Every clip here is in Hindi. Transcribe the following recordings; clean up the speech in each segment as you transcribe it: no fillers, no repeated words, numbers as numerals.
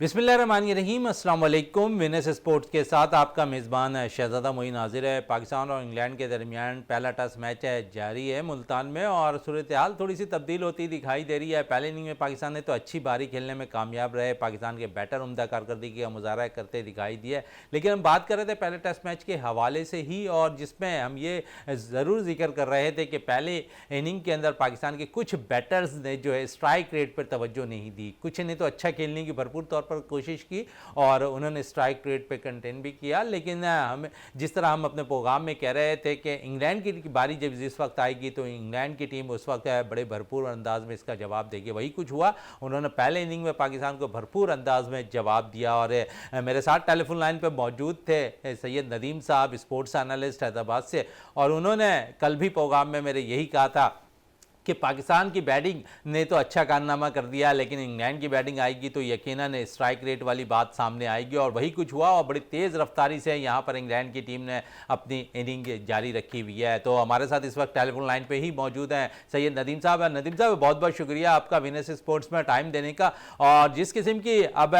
बिस्मिल्लाहिर्रहमानिर्रहीम, अस्सलाम वालेकुम। विनस स्पोर्ट्स के साथ आपका मेज़बान शहज़ादा मोइन हाजिर है। पाकिस्तान और इंग्लैंड के दरमियान पहला टेस्ट मैच जारी है मुल्तान में और सूरत हाल थोड़ी सी तब्दील होती दिखाई दे रही है। पहले इनिंग में पाकिस्तान ने तो अच्छी बारी खेलने में कामयाब रहे, पाकिस्तान के बैटर उम्दा कारकर्दगी का मुजाहरा करते दिखाई दिया। लेकिन हम बात कर रहे थे पहले टेस्ट मैच के हवाले से ही, और जिसमें हम ये ज़रूर जिक्र कर रहे थे कि पहले इनिंग के अंदर पाकिस्तान के कुछ बैटर्स ने जो है स्ट्राइक रेट पर तवज्जो नहीं दी। कुछ ने तो अच्छा खेलने की भरपूर तौर पर कोशिश की और उन्होंने स्ट्राइक रेट पे कंटेन भी किया, लेकिन हम जिस तरह हम अपने प्रोग्राम में कह रहे थे कि इंग्लैंड की बारी जब जिस वक्त आएगी तो इंग्लैंड की टीम उस वक्त बड़े भरपूर अंदाज में इसका जवाब देगी। वही कुछ हुआ, उन्होंने पहले इनिंग में पाकिस्तान को भरपूर अंदाज में जवाब दिया। और मेरे साथ टेलीफोन लाइन पर मौजूद थे सैयद नदीम साहब, स्पोर्ट्स एनालिस्ट हैदराबाद से, और उन्होंने कल भी प्रोग्राम में मेरे यही कहा था कि पाकिस्तान की बैटिंग ने तो अच्छा कारनामा कर दिया, लेकिन इंग्लैंड की बैटिंग आएगी तो यकीनन स्ट्राइक रेट वाली बात सामने आएगी। और वही कुछ हुआ और बड़ी तेज़ रफ्तारी से यहाँ पर इंग्लैंड की टीम ने अपनी इनिंग जारी रखी हुई है। तो हमारे साथ इस वक्त टेलीफोन लाइन पे ही मौजूद हैं सैयद नदीम साहब। नदीम साहब, बहुत बहुत शुक्रिया आपका विनस स्पोर्ट्स में टाइम देने का। और जिस किस्म की अब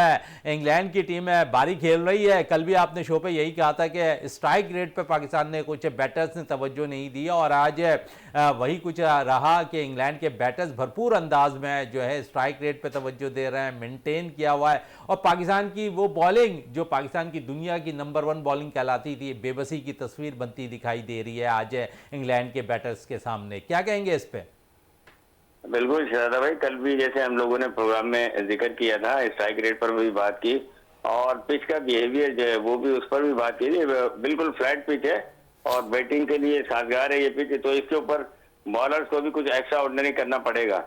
इंग्लैंड की टीम है बारी खेल रही है, कल भी आपने शो पर यही कहा था कि स्ट्राइक रेट पर पाकिस्तान ने कुछ बैटर्स ने तवज्जो नहीं दी, और आज वही कुछ रहा कि इंग्लैंड के बैटर्स भरपूर अंदाज में जो है स्ट्राइक रेट पे तवज्जो दे रहे हैं, मेंटेन किया हुआ है। और पाकिस्तान की वो बॉलिंग जो पाकिस्तान की दुनिया की नंबर 1 बॉलिंग कहलाती थी, बेबसी की तस्वीर बनती दिखाई दे रही है आज इंग्लैंड के बैटर्स के सामने। क्या कहेंगे इस पे? बिल्कुल शहजादा भाई, कल भी जैसे हम लोगों ने प्रोग्राम में जिक्र किया था, स्ट्राइक रेट पर भी बात की और पिच का बिहेवियर जो है वो भी उस पर भी बात की। बिल्कुल फ्लैट पिच है और बैटिंग के लिए साजगार है ये पिच, तो इसके ऊपर बॉलर्स को भी कुछ एक्स्ट्रा ऑर्डिनरी करना पड़ेगा,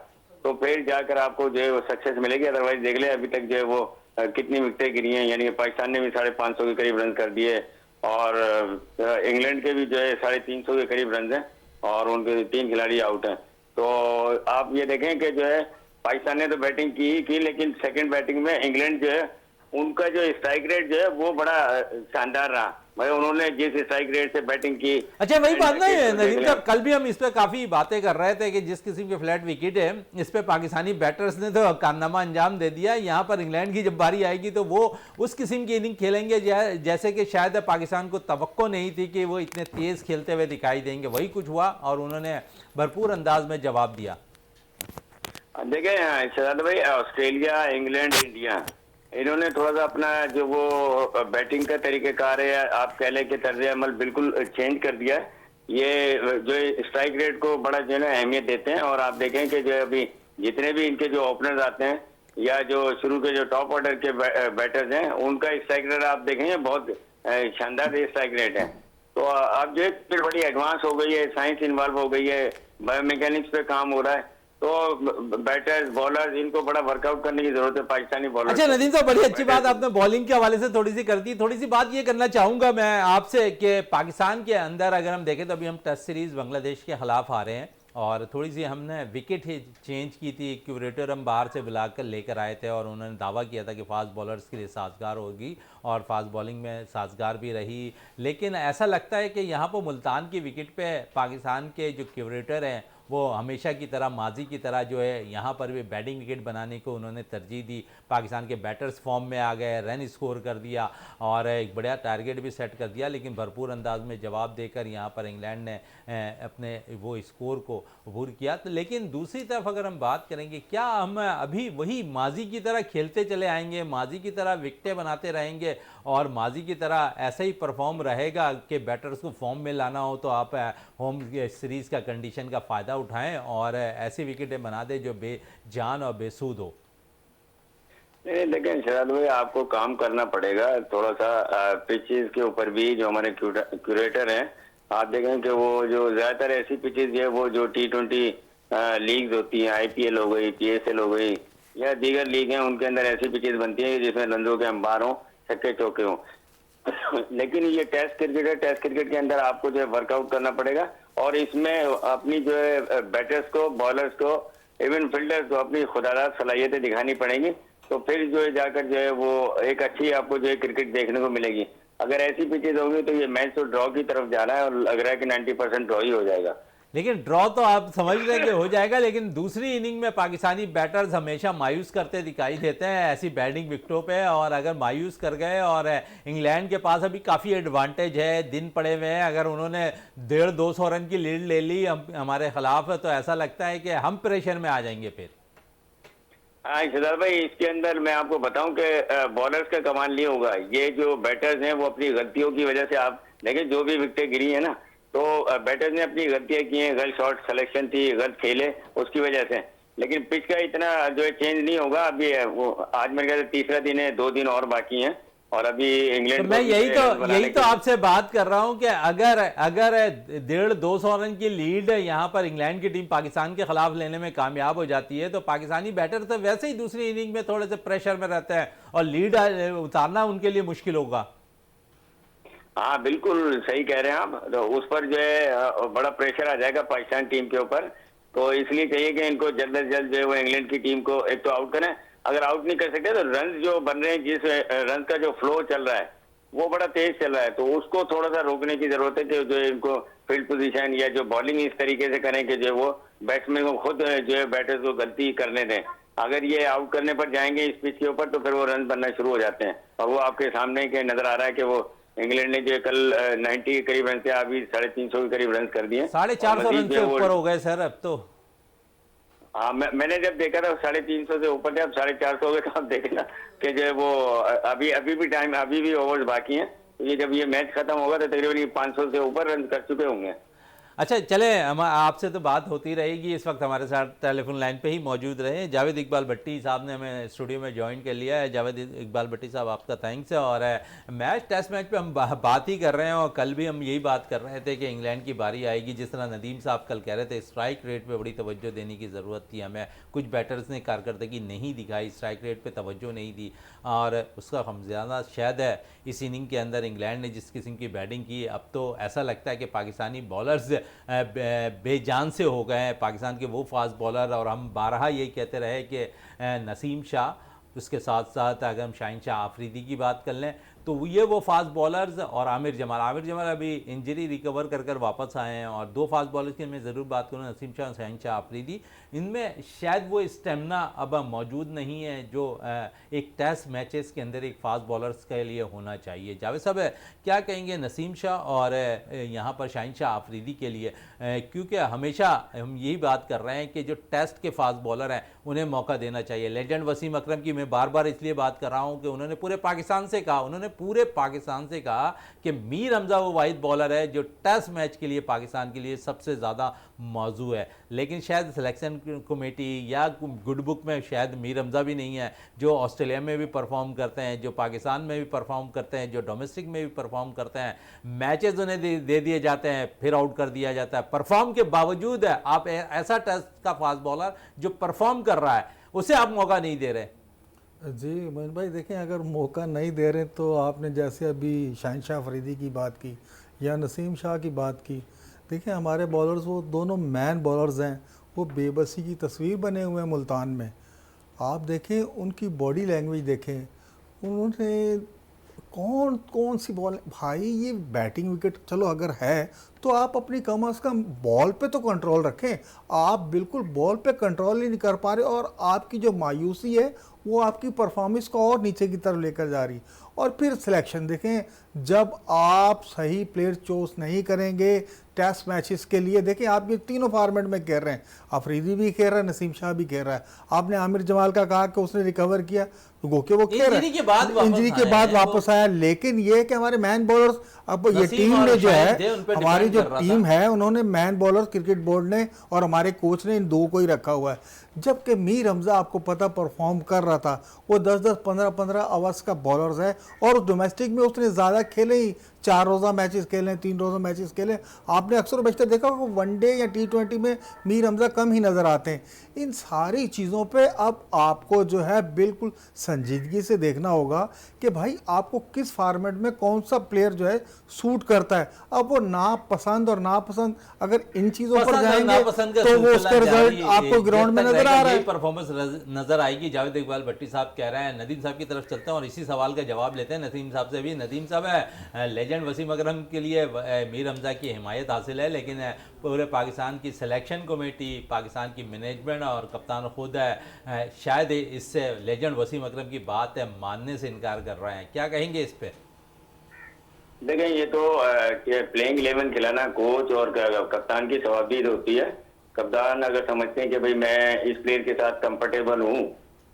तो फिर जाकर आपको जो है वो सक्सेस मिलेगी। अदरवाइज देख ले अभी तक जो है वो कितनी विकेटें गिरी हैं, यानी पाकिस्तान ने भी 550 के करीब रन कर दिए और इंग्लैंड के भी जो है 350 के करीब रन हैं और उनके 3 खिलाड़ी आउट हैं। तो आप ये देखें कि जो है पाकिस्तान ने तो बैटिंग की ही की, लेकिन सेकंड बैटिंग में इंग्लैंड जो है उनका जो स्ट्राइक रेट जो है वो बड़ा शानदार रहा। भाई उन्होंने जिस स्ट्राइक रेट से बैटिंग की, अच्छा वही बात नहीं है नदीम साहब, कल भी हम इस पर काफी बातें कर रहे थे कि जिस किस्म के फ्लैट विकेट है इस पे पाकिस्तानी बैटर्स ने तो कारनामा अंजाम दे दिया। यहाँ पर इंग्लैंड की जब बारी आएगी तो वो उस किस्म की इनिंग खेलेंगे जैसे कि शायद पाकिस्तान को तवक्को नहीं थी कि वो इतने तेज खेलते हुए दिखाई देंगे। वही कुछ हुआ और उन्होंने भरपूर अंदाज में जवाब दिया। देखें शहजाद भाई, ऑस्ट्रेलिया, इंग्लैंड, इंडिया, इन्होंने थोड़ा सा अपना जो वो बैटिंग का तरीक़ेकार है, आप कह लें कि तर्ज अमल बिल्कुल चेंज कर दिया है। ये जो स्ट्राइक रेट को बड़ा जो है ना अहमियत देते हैं, और आप देखें कि जो अभी जितने भी इनके जो ओपनर्स आते हैं या जो शुरू के जो टॉप ऑर्डर के बैटर्स हैं, उनका स्ट्राइक रेट आप देखेंगे बहुत शानदार स्ट्राइक रेट है। तो अब जो है बड़ी एडवांस हो गई है, साइंस इन्वॉल्व हो गई है, बायोमैकेनिक्स पे काम हो रहा है, तो बैटर्स बॉलर्स इनको बड़ा वर्कआउट करने की जरूरत है पाकिस्तानी बॉलर। अच्छा नदीम साहब, बड़ी अच्छी बात आपने बॉलिंग के हवाले से थोड़ी सी कर दी। थोड़ी सी बात ये करना चाहूंगा मैं आपसे कि पाकिस्तान के अंदर अगर हम देखें तो अभी हम टेस्ट सीरीज बांग्लादेश के खिलाफ आ रहे हैं और थोड़ी सी हमने विकेट ही चेंज की थी। क्यूरेटर हम बाहर से बुलाकर लेकर आए थे और उन्होंने दावा किया था कि फास्ट बॉलर्स के लिए साजगार होगी और फास्ट बॉलिंग में साजगार भी रही। लेकिन ऐसा लगता है कि यहाँ पर मुल्तान की विकेट पे पाकिस्तान के जो क्यूरेटर हैं वो हमेशा की तरह, माजी की तरह जो है यहाँ पर भी बैटिंग विकेट बनाने को उन्होंने तरजीह दी। पाकिस्तान के बैटर्स फॉर्म में आ गए, रन स्कोर कर दिया और एक बढ़िया टारगेट भी सेट कर दिया, लेकिन भरपूर अंदाज में जवाब देकर यहाँ पर इंग्लैंड ने अपने वो स्कोर को अबूर किया। तो लेकिन दूसरी तरफ अगर हम बात करेंगे, क्या हम अभी वही माजी की तरह खेलते चले आएंगे, माजी की तरह विकेटें बनाते रहेंगे और माजी की तरह ऐसा ही परफॉर्म रहेगा कि बैटर्स को फॉर्म में लाना हो तो आप होम सीरीज़ का कंडीशन का फ़ायदा उठाएं और ऐसी विकेटें बना दें जो बेजान और बेसूद हो? नहीं, लेकिन शहजाद भाई आपको काम करना पड़ेगा थोड़ा सा पिचेस के ऊपर भी। जो हमारे क्यूरेटर हैं, आप देखें कि वो जो ज्यादातर ऐसी पिचेस है वो जो T20 लीग्स होती हैं, IPL हो गई, PSL हो गई या दीगर लीग हैं, उनके अंदर ऐसी पिचेस बनती हैं जिसमें रनों के अंबार हों, छक्के चौके हों। लेकिन ये टेस्ट क्रिकेट है, टेस्ट क्रिकेट के अंदर आपको जो है वर्कआउट करना पड़ेगा और इसमें अपनी जो है बैटर्स को, बॉलर्स को, इवन फील्डर्स को अपनी खुदादाद सलाहियतें दिखानी पड़ेंगी, तो फिर जो है जाकर जो है वो एक अच्छी आपको जो है क्रिकेट देखने को मिलेगी। अगर ऐसी पिचेज होगी तो ये मैच तो ड्रॉ की तरफ जा रहा है और लग रहा है कि 90% ड्रॉ ही हो जाएगा। लेकिन ड्रॉ तो आप समझ रहे हैं कि हो जाएगा, लेकिन दूसरी इनिंग में पाकिस्तानी बैटर्स हमेशा मायूस करते दिखाई देते हैं ऐसी बैटिंग विकेटों पे, और अगर मायूस कर गए और इंग्लैंड के पास अभी काफ़ी एडवांटेज है, दिन पड़े हुए हैं, अगर उन्होंने 150-200 रन की लीड ले ली हमारे खिलाफ, तो ऐसा लगता है कि हम प्रेशर में आ जाएंगे फिर। हाँ शहजाद भाई, इसके अंदर मैं आपको बताऊं कि बॉलर्स का कमाल नहीं होगा। ये जो बैटर्स हैं वो अपनी गलतियों की वजह से, आप देखिए जो भी विकेटें गिरी है ना, तो बैटर्स ने अपनी गलतियां की हैं, गलत शॉट सिलेक्शन थी, गलत खेले, उसकी वजह से। लेकिन पिच का इतना जो है चेंज नहीं होगा अभी। वो आज मेरे ख्याल से तीसरा दिन है, 2 दिन और बाकी हैं, और अभी इंग्लैंड तो मैं यही तो आपसे बात कर रहा हूं कि अगर 150-200 रन की लीड यहाँ पर इंग्लैंड की टीम पाकिस्तान के खिलाफ लेने में कामयाब हो जाती है, तो पाकिस्तानी बैटर तो वैसे ही दूसरी इनिंग में थोड़े से प्रेशर में रहते हैं और लीड उतारना उनके लिए मुश्किल होगा। हाँ बिल्कुल सही कह रहे हैं आप। तो उस पर जो है बड़ा प्रेशर आ जाएगा पाकिस्तान टीम के ऊपर। तो इसलिए चाहिए कि इनको जल्द से जल्द जो है वो इंग्लैंड की टीम को एक तो आउट करें। अगर आउट नहीं कर सकते तो रन जो बन रहे हैं, जिस रन का जो फ्लो चल रहा है वो बड़ा तेज चल रहा है, तो उसको थोड़ा सा रोकने की जरूरत है कि जो इनको फील्ड पोजीशन या जो बॉलिंग इस तरीके से करें कि जो वो बैट्समैन को खुद जो है बैटर्स को गलती करने दें। अगर ये आउट करने पर जाएंगे इस पिच के ऊपर तो फिर वो रन बनना शुरू हो जाते हैं। और वो आपके सामने के नजर आ रहा है कि वो इंग्लैंड ने जो कल 90 के करीब रन से अभी 350 के करीब रन कर दिए, 450 रन से ऊपर हो गए सर अब तो। हाँ मैंने जब देखा था 350 से ऊपर थे, अब 450 हो गए, तो आप देखे ना कि जो वो अभी भी टाइम, अभी भी ओवर्स बाकी हैं, तो ये जब ये मैच खत्म होगा तो तकरीबन 500 से ऊपर रन कर चुके होंगे। अच्छा चले, हम आपसे तो बात होती रहेगी। इस वक्त हमारे साथ टेलीफोन लाइन पे ही मौजूद रहे जावेद इकबाल भट्टी साहब ने हमें स्टूडियो में ज्वाइन कर लिया है। जावेद इकबाल भट्टी साहब आपका थैंक्स है। और मैच टेस्ट मैच पे हम बात ही कर रहे हैं, और कल भी हम यही बात कर रहे थे कि इंग्लैंड की बारी आएगी। जिस तरह नदीम साहब कल कह रहे थे स्ट्राइक रेट पर बड़ी तवज्जो देने की ज़रूरत थी हमें, कुछ बैटर्स ने कारकर्दगी नहीं दिखाई, स्ट्राइक रेट पर तवज्जो नहीं दी, और उसका हम ज़्यादा शायद है इस इनिंग के अंदर इंग्लैंड ने जिस किस्म की बैटिंग की, अब तो ऐसा लगता है कि पाकिस्तानी बॉलर्स बेजान से हो गए हैं, पाकिस्तान के वो फास्ट बॉलर। और हम बारहा यही कहते रहे कि नसीम शाह, उसके साथ साथ अगर हम शाहीन शाह आफरीदी की बात कर लें तो ये वो फास्ट बॉलर्स, और आमिर जमाल अभी इंजरी रिकवर कर वापस आए हैं। और 2 फास्ट बॉलर्स की मैं ज़रूर बात करूँ, नसीम शाह और शाहीन शाह आफरीदी, इनमें शायद वो स्टेमिना अब मौजूद नहीं है जो एक टेस्ट मैचेस के अंदर एक फास्ट बॉलर्स के लिए होना चाहिए। जावेद साहब क्या कहेंगे नसीम शाह और यहाँ पर शाहीन शाह आफरीदी के लिए, क्योंकि हमेशा हम यही बात कर रहे हैं कि जो टेस्ट के फास्ट बॉलर हैं उन्हें मौका देना चाहिए। लेजेंड वसीम अकरम की मैं बार बार इसलिए बात कर रहा हूँ कि उन्होंने पूरे पाकिस्तान से कहा कि मीर हमजा वो वाहिद बॉलर है जो टेस्ट मैच के लिए पाकिस्तान के लिए सबसे ज़्यादा मौजू है। लेकिन शायद सिलेक्शन कमेटी या गुड बुक में शायद मीर हमजा भी नहीं है, जो ऑस्ट्रेलिया में भी परफॉर्म करते हैं, जो पाकिस्तान में भी परफॉर्म करते हैं, जो डोमेस्टिक में भी परफॉर्म करते हैं। मैचेस उन्हें दे दिए जाते हैं, फिर आउट कर दिया जाता है। परफॉर्म के बावजूद है आप ऐसा टेस्ट का फास्ट बॉलर जो परफॉर्म कर रहा है उसे आप मौका नहीं दे रहे। जी मोइन भाई देखें, अगर मौका नहीं दे रहे तो आपने जैसे अभी शाहीन शाह अफरीदी की बात की या नसीम शाह की बात की, देखें हमारे बॉलर्स वो दोनों मैन बॉलर्स हैं, वो बेबसी की तस्वीर बने हुए हैं मुल्तान में। आप देखें उनकी बॉडी लैंग्वेज देखें, उन्होंने कौन सी बॉल, भाई ये बैटिंग विकेट चलो अगर है तो आप अपनी कम से कम बॉल पे तो कंट्रोल रखें। आप बिल्कुल बॉल पे कंट्रोल ही नहीं कर पा रहे, और आपकी जो मायूसी है वो आपकी परफॉर्मेंस को और नीचे की तरफ लेकर जा रही। और फिर सिलेक्शन देखें, जब आप सही प्लेयर चूज नहीं करेंगे टेस्ट मैचेस के लिए, देखें आप ये तीनों फॉर्मेट में कह रहे हैं, अफरीदी भी कह रहा है, नसीम शाह भी कह रहा है, आपने आमिर जमाल का कहा कि उसने रिकवर किया, वो कह रहा है इंजरी के बाद वापस आया। लेकिन ये कि हमारे मैन बॉलर्स, अब ये टीम ने जो है, हमारी जो टीम है, उन्होंने मैन बॉलर क्रिकेट बोर्ड ने और हमारे कोच ने इन 2 को ही रखा हुआ है। जबकि मीर हमजा आपको पता परफॉर्म कर रहा था, वो 10-10 15-15 आवर्स का बॉलर्स है, और डोमेस्टिक में उसने ज़्यादा खेले ही, 4 रोज़ा मैचेस खेले, 3 रोज़ा मैचेस खेले। आपने अक्सर बेशतर देखा होगा वनडे या T20 में मीर हमजा कम ही नज़र आते हैं। इन सारी चीज़ों पे अब आपको जो है बिल्कुल संजीदगी से देखना होगा कि भाई आपको किस फॉर्मेट में कौन सा प्लेयर जो है सूट करता है। अब वो नापसंद और नापसंद अगर इन चीज़ों पर जाएंगे तो वो उसका रिजल्ट आपको ग्राउंड में नजर नजर आ रहा है। परफॉर्मेंस नजर आएगी। जावेद इकबाल भट्टी साहब कह रहे हैं। नदीम साहब की तरफ चलते हैं और इसी सवाल का जवाब लेते हैं नदीम साहब से भी। नदीम साहब है, लेजेंड वसीम अकरम के लिए मीर हमजा की हिमायत हासिल है, लेकिन पूरे पाकिस्तान की सिलेक्शन कमेटी, पाकिस्तान की मैनेजमेंट और कप्तान खुद है शायद इससे लेजेंड वसीम अकरम की बात है मानने से इनकार कर रहे हैं। क्या कहेंगे इस पे? देखें, ये तो प्लेइंग 11 खिलाना कोच और कप्तान की सवाबदीद होती है। कप्तान अगर समझते हैं कि भाई मैं इस प्लेयर के साथ कंफर्टेबल हूँ,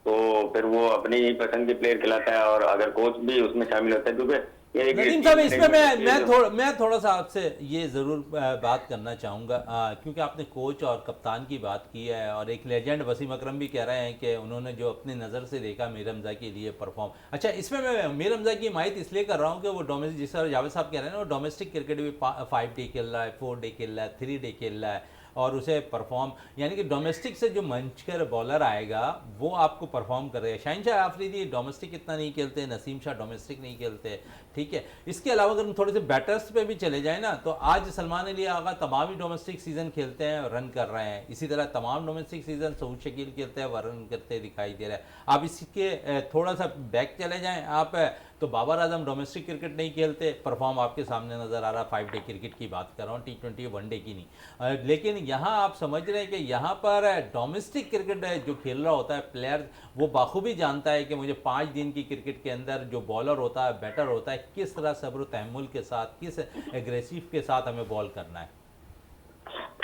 तो फिर वो अपनी ही पसंद के प्लेयर खिलाता है, और अगर कोच भी उसमें शामिल होता है, क्योंकि नदीम साहब इसमें मैं थोड़ा सा आपसे ये ज़रूर बात करना चाहूँगा, क्योंकि आपने कोच और कप्तान की बात की है और एक लेजेंड वसीम अकरम भी कह रहे हैं कि उन्होंने जो अपनी नज़र से देखा मीर हमजा के लिए परफॉर्म। अच्छा, इसमें मैं मीर हमजा की हिमायत इसलिए कर रहा हूँ कि वो डोमेस्टिक, जिस तरह जावेद साहब कह रहे हैं ना, वो डोमेस्टिक क्रिकेट भी 5 डे खेल रहा है, 4 डे खेल रहा है, 3 डे खेल रहा है, और उसे परफॉर्म, यानी कि डोमेस्टिक से जो मंचकर बॉलर आएगा वो आपको परफॉर्म करेगा। शाहिनशाह आफरीदी डोमेस्टिक इतना नहीं खेलते, नसीम शाह डोमेस्टिक नहीं खेलते, ठीक है। इसके अलावा अगर हम थोड़े से बैटर्स पे भी चले जाएं ना, तो आज सलमान अली आगा तमाम ही डोमेस्टिक सीजन खेलते हैं, रन कर रहे हैं। इसी तरह तमाम डोमेस्टिक सीजन सऊद शकील खेलते हैं, वह रन करते दिखाई दे रहा है। आप इसके थोड़ा सा बैक चले जाएँ आप, तो बाबर आजम डोमेस्टिक क्रिकेट नहीं खेलते, परफॉर्म आपके सामने नज़र आ रहा है। 5 डे क्रिकेट की बात कर रहा हूँ, T20 1 डे की नहीं। लेकिन यहाँ आप समझ रहे हैं कि यहाँ पर डोमेस्टिक क्रिकेट जो खेल रहा होता है प्लेयर, वो बाखूबी जानता है कि मुझे 5 दिन की क्रिकेट के अंदर जो बॉलर होता है, बैटर होता है, किस तरह सब्र तहम्मुल के साथ, किस एग्रेसिव के साथ हमें बॉल करना है।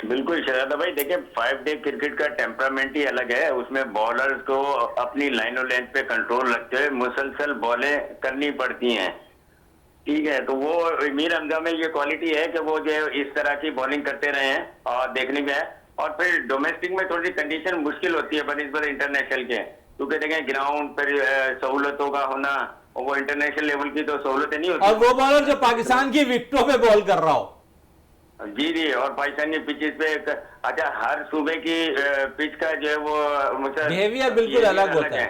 बिल्कुल शहजादा भाई, देखिए 5 डे क्रिकेट का टेम्परामेंट ही अलग है। उसमें बॉलर्स को अपनी लाइन और लेंथ पे कंट्रोल रखते हुए मुसलसल बॉलें करनी पड़ती हैं, ठीक है। तो वो मीर हमजा में ये क्वालिटी है कि वो जो इस तरह की बॉलिंग करते रहे हैं और देखने में है। और फिर डोमेस्टिक में थोड़ी सी कंडीशन मुश्किल होती है बनिस्बत इंटरनेशनल के, क्योंकि देखें ग्राउंड पर सहूलतों का होना, और वो इंटरनेशनल लेवल की तो सहूलतें नहीं होती। और वो बॉलर जो पाकिस्तान की विकेटों पे बॉल कर रहा हो, जी, और पाकिस्तानी पिचेस पे अच्छा, हर सूबे की पिच का जो है वो बिहेवियर बिल्कुल अलग होता है।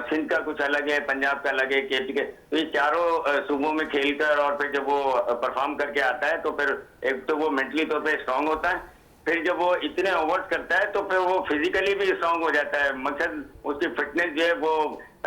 सिंध का कुछ अलग है, पंजाब का अलग है, केपी के, तो ये चारों सूबों में खेलकर और फिर जब वो परफॉर्म करके आता है, तो फिर एक तो वो मेंटली तौर पे स्ट्रांग होता है, फिर जब वो इतने ओवर्स करता है तो फिर वो फिजिकली भी स्ट्रांग हो जाता है। मकसद उसकी फिटनेस जो है वो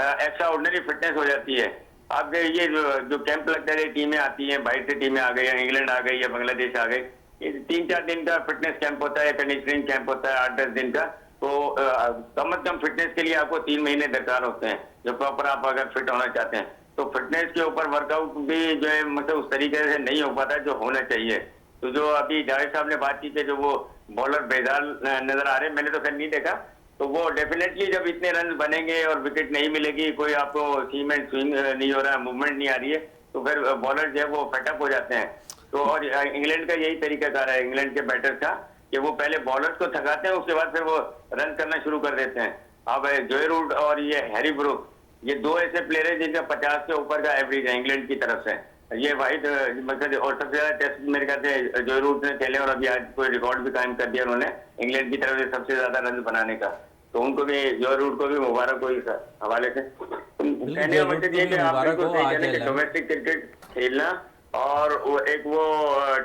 एक्स्ट्रा ऑर्डिनरी फिटनेस हो जाती है। अब ये जो कैंप लगता है, टीमें आती हैं, बाहर से टीमें आ गई, इंग्लैंड आ गई या बांग्लादेश आ गई, ये 3-4 दिन का फिटनेस कैंप होता है, कंडीशनिंग कैंप होता है 8-10 दिन का। तो कम से कम फिटनेस के लिए आपको 3 महीने दरकार होते हैं, जो प्रॉपर आप अगर फिट होना चाहते हैं। तो फिटनेस के ऊपर वर्कआउट भी जो है मतलब उस तरीके से नहीं हो पाता जो होना चाहिए। तो जो अभी जावेद साहब ने बात की कि जो वो बॉलर बेजार नजर आ रहे हैं, मैंने तो खैर नहीं देखा, तो वो डेफिनेटली जब इतने रन बनेंगे और विकेट नहीं मिलेगी, कोई आपको सीम एंड स्विंग नहीं हो रहा है, मूवमेंट नहीं आ रही है, तो फिर बॉलर जो है वो फेटअप हो जाते हैं। तो और इंग्लैंड का यही तरीकाकार है, इंग्लैंड के बैटर्स का, कि वो पहले बॉलर्स को थकाते हैं, उसके बाद फिर वो रन करना शुरू कर देते हैं। अब जोए रूट और ये हैरी ब्रूक, ये 2 ऐसे प्लेयर हैं जिनका 50 के ऊपर का एवरेज है इंग्लैंड की तरफ से। ये वाहिद मतलब, और सबसे ज्यादा टेस्ट मेरे ख्याल से जोए रूट ने खेले, और अभी आज कोई रिकॉर्ड भी कायम कर दिया उन्होंने इंग्लैंड की तरफ से सबसे ज्यादा रन बनाने का। तो उनको भी, जोए रूट को भी मुबारक हो इस हवाले से। कहने का मतलब ये कि आप बिल्कुल सही कहने कि डोमेस्टिक क्रिकेट खेलना और वो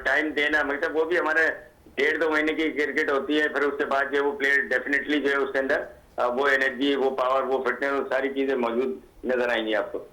टाइम देना, मतलब वो भी हमारे 1.5-2 महीने की क्रिकेट होती है, फिर उसके बाद जो वो प्लेयर डेफिनेटली जो है उसके अंदर वो एनर्जी, वो पावर, वो फिटनेस, वो सारी चीजें मौजूद नजर आएंगी आपको।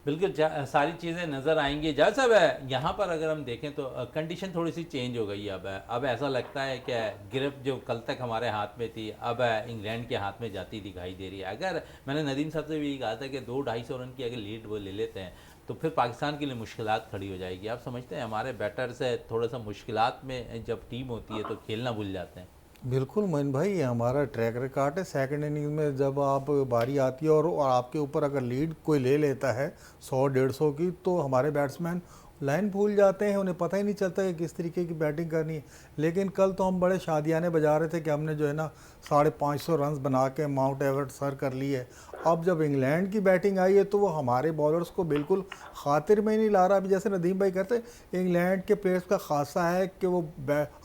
बिल्कुल सारी चीज़ें नज़र आएंगी। जज साहब है, यहाँ पर अगर हम देखें तो कंडीशन थोड़ी सी चेंज हो गई है। अब ऐसा लगता है कि गिरफ्त जो कल तक हमारे हाथ में थी, अब इंग्लैंड के हाथ में जाती दिखाई दे रही है। अगर मैंने नदीम साहब से भी कहा था कि 200-250 रन की अगर लीड वो ले लेते हैं, तो फिर पाकिस्तान के लिए मुश्किलात खड़ी हो जाएगी। आप समझते हैं हमारे बैटर से थोड़ा सा मुश्किलात में जब टीम होती है तो खेलना भूल जाते हैं। बिल्कुल मोइन भाई, ये हमारा ट्रैक रिकॉर्ड है। सेकंड इनिंग में जब आप बारी आती है और आपके ऊपर अगर लीड कोई ले लेता है 100-150 की, तो हमारे बैट्समैन लाइन भूल जाते हैं, उन्हें पता ही नहीं चलता कि किस तरीके की बैटिंग करनी है। लेकिन कल तो हम बड़े शादियाने बजा रहे थे कि हमने जो है ना 550 रन बना के माउंट एवरेस्ट सर कर ली है। अब जब इंग्लैंड की बैटिंग आई है तो वो हमारे बॉलर्स को बिल्कुल खातिर में नहीं ला रहा। अभी जैसे नदीम भाई कहते हैं, इंग्लैंड के प्लेयर्स का खासा है कि वो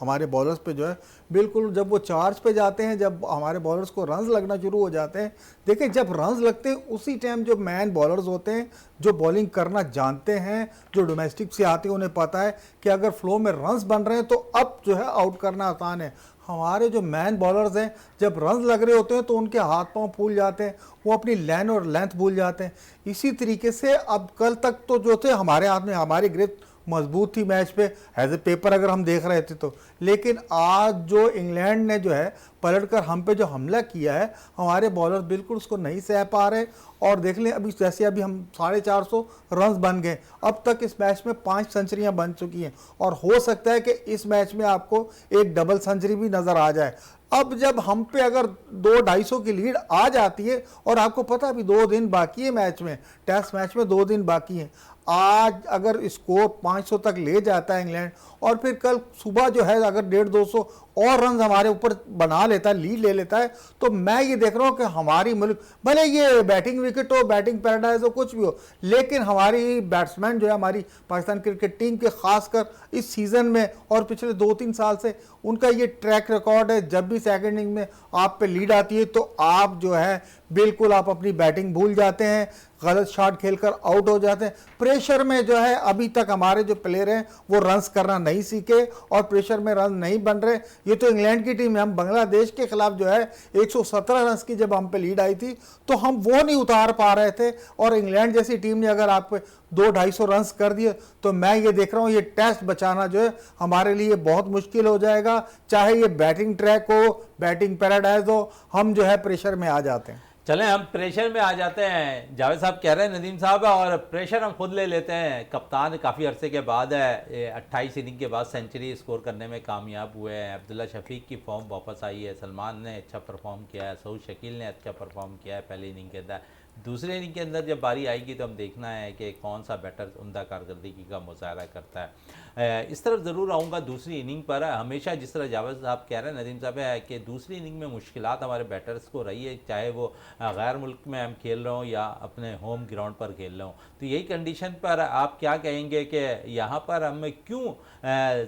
हमारे बॉलर्स पे जो है बिल्कुल, जब वो चार्ज पे जाते हैं, जब हमारे बॉलर्स को रन्स लगना शुरू हो जाते हैं, देखिए जब रन्स लगते हैं उसी टाइम जो मैन बॉलर्स होते हैं, जो बॉलिंग करना जानते हैं, जो डोमेस्टिक से आते हैं, उन्हें पता है कि अगर फ्लो में रन्स बन रहे हैं तो अब जो है आउट करना आसान है। हमारे जो मैन बॉलर्स हैं जब रन लग रहे होते हैं तो उनके हाथ पांव फूल जाते हैं, वो अपनी लाइन और लेंथ भूल जाते हैं। इसी तरीके से अब कल तक तो जो थे हमारे हाथ में, हमारी ग्रिप मजबूत थी मैच पे एज ए पेपर अगर हम देख रहे थे तो, लेकिन आज जो इंग्लैंड ने जो है पलटकर हम पे जो हमला किया है, हमारे बॉलर बिल्कुल उसको नहीं सह पा रहे। और देख लें अभी जैसे अभी हम 450 रन बन गए, अब तक इस मैच में 5 सेंचुरियां बन चुकी हैं और हो सकता है कि इस मैच में आपको एक डबल सेंचुरी भी नजर आ जाए। अब जब हम पे अगर 2-250 की लीड आ जाती है और आपको पता है अभी 2 दिन बाकी है मैच में, टेस्ट मैच में 2 दिन बाकी हैं, आज अगर स्कोर 500 तक ले जाता है इंग्लैंड और फिर कल सुबह जो है अगर 150-200 और रन हमारे ऊपर बना लेता है, लीड ले लेता है, तो मैं ये देख रहा हूँ कि हमारी मुल्क भले ये बैटिंग विकेट हो, बैटिंग पैराडाइज हो, कुछ भी हो, लेकिन हमारी बैट्समैन जो है हमारी पाकिस्तान क्रिकेट टीम के खासकर इस सीज़न में और पिछले 2-3 साल से उनका ये ट्रैक रिकॉर्ड है, जब भी सेकंड इनिंग में आप पे लीड आती है तो आप जो है बिल्कुल आप अपनी बैटिंग भूल जाते हैं, गलत शॉट खेलकर आउट हो जाते हैं। प्रेशर में जो है अभी तक हमारे जो प्लेयर हैं वो रन्स करना नहीं सीखे और प्रेशर में रन नहीं बन रहे। ये तो इंग्लैंड की टीम है, हम बांग्लादेश के खिलाफ जो है 117 रन की जब हम पे लीड आई थी तो हम वो नहीं उतार पा रहे थे, और इंग्लैंड जैसी टीम ने अगर आप पे 200-250 रन कर दिए तो मैं ये देख रहा हूँ ये टेस्ट बचाना जो है हमारे लिए बहुत मुश्किल हो जाएगा। चाहे ये बैटिंग ट्रैक हो, बैटिंग पैराडाइज हो, हम जो है प्रेशर में आ जाते हैं। चलें हम प्रेशर में आ जाते हैं। जावेद साहब कह रहे हैं नदीम साहब, और प्रेशर हम खुद ले लेते हैं। कप्तान काफ़ी अरसे के बाद है 28 इनिंग के बाद सेंचुरी स्कोर करने में कामयाब हुए हैं। अब्दुल्ला शफीक की फॉर्म वापस आई है, सलमान ने अच्छा परफॉर्म किया है, सऊद शकील ने अच्छा परफॉर्म किया है पहली इनिंग के अंदर। दूसरे इनिंग के अंदर जब बारी आएगी तो हम देखना है कि कौन सा बैटर उम्दा कारकर्दगी का मुजाहरा करता है। इस तरफ ज़रूर आऊँगा दूसरी इनिंग पर। हमेशा जिस तरह जावेद साहब कह रहे हैं नदीम साहब है कि दूसरी इनिंग में मुश्किलात हमारे बैटर्स को रही है, चाहे वो गैर मुल्क में हम खेल रहे हों या अपने होम ग्राउंड पर खेल रहे हों। तो यही कंडीशन पर आप क्या कहेंगे कि यहाँ पर हम क्यों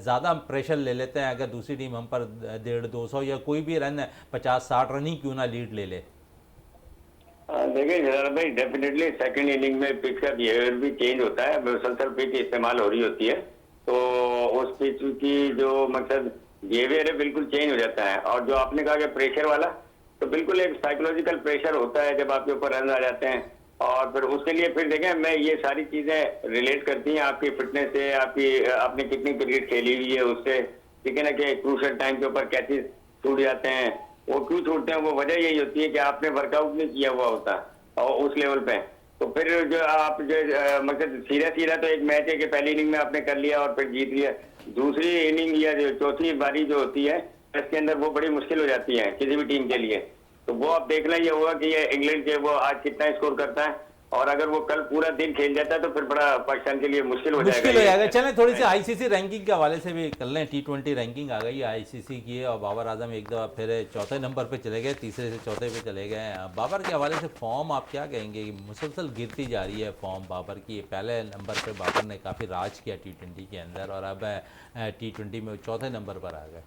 ज़्यादा प्रेशर ले लेते हैं? अगर दूसरी टीम हम पर 150-200 या कोई भी रन 50-60 रन ही क्यों ना लीड ले ले? देखिए जरा भाई, डेफिनेटली सेकंड इनिंग में पिच का बिहेवियर भी चेंज होता है। मुसलसल पिच इस्तेमाल हो रही होती है तो उस पिच की जो मकसद बिहेवियर है बिल्कुल चेंज हो जाता है। और जो आपने कहा कि प्रेशर वाला, तो बिल्कुल एक साइकोलॉजिकल प्रेशर होता है जब आपके ऊपर रन आ जाते हैं। और फिर उसके लिए फिर देखें, मैं ये सारी चीजें रिलेट करती हैं आपकी फिटनेस से, आपने कितनी क्रिकेट खेली हुई है उससे, ठीक है ना, कि क्रूशियल टाइम के ऊपर कैचेस छूट जाते हैं। वो क्यों छूटते हैं, वो वजह यही होती है कि आपने वर्कआउट नहीं किया हुआ होता और उस लेवल पे। तो फिर जो आप जो मतलब सीधा तो एक मैच है कि पहली इनिंग में आपने कर लिया और फिर जीत लिया, दूसरी इनिंग या जो चौथी बारी जो होती है इसके अंदर वो बड़ी मुश्किल हो जाती है किसी भी टीम के लिए। तो वो आप देखना ये होगा कि ये इंग्लैंड के वो आज कितना स्कोर करता है, और अगर वो कल पूरा दिन खेल जाता है तो फिर बड़ा पाकिस्तान के लिए मुश्किल हो जाएगा। चलें थोड़ी सी आईसीसी रैंकिंग के हवाले से भी कर लें। T20 रैंकिंग आ गई है आईसीसी की, और बाबर आजम एक दफ़ा फिर चौथे नंबर पे चले गए, तीसरे से चौथे पे चले गए। बाबर के हवाले से फॉर्म आप क्या कहेंगे? मुसलसल गिरती जा रही है फॉर्म बाबर की। पहले नंबर पर बाबर ने काफ़ी राज किया T20 के अंदर, और अब T20 में चौथे नंबर पर आ गए।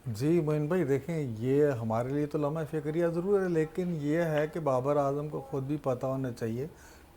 जी मोइन भाई, देखें ये हमारे लिए तो लम्हा फ़िक्रिया ज़रूर है, लेकिन ये है कि बाबर आजम को ख़ुद भी पता होना चाहिए